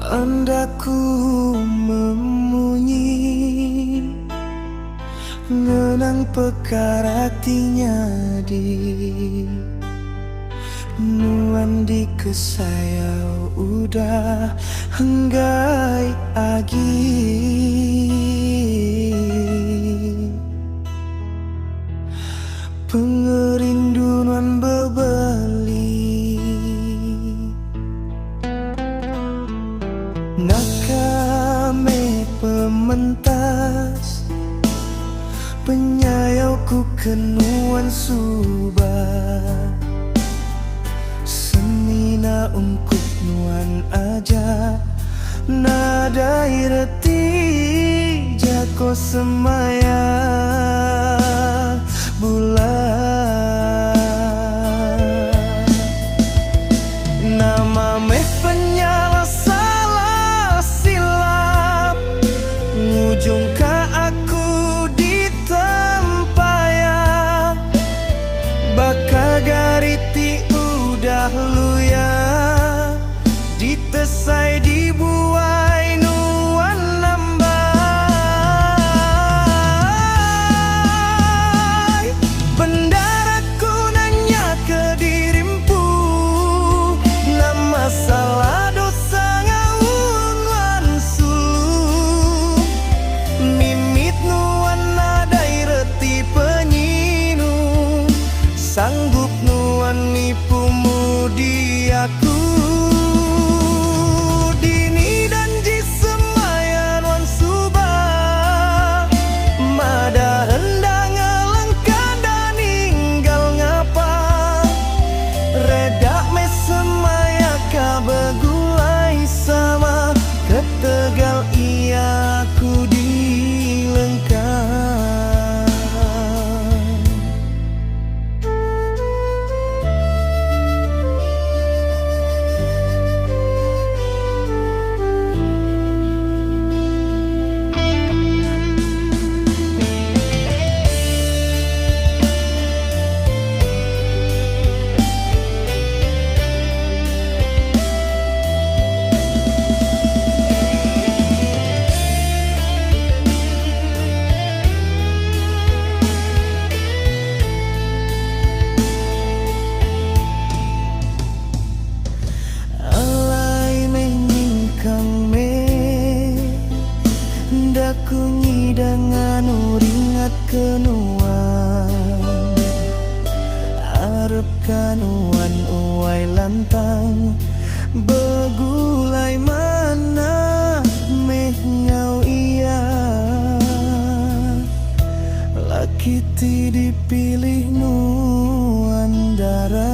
Andaku memunyi ngenang pekaratinya di nuan di kesayau udah henggai agi pengerinduan bebeli nakame pementas penyayauku kenuan subah semina ungkup nuan aja nadai reti jako semaya bulan nama meh penyala salah silap ngujung ka aku di tempaya baka gariti udah luya ditesai dibuai nuan nambai bendaraku nanya ke dirimpu nama salah dosa ngawungan sulu mimit nuan nadai reti penyinu sanggup nuan nipumu di aku dini dan jisemayan wan subah mada hendak ngelengkan dan ninggal ngapa redak me semaya ka begulai sama ketegal iya ku dilengkan. Daku ngidangan uringat kenuan arep kanuan uai lantang begulai mana meh ngau iya laki ti dipilih nuan darah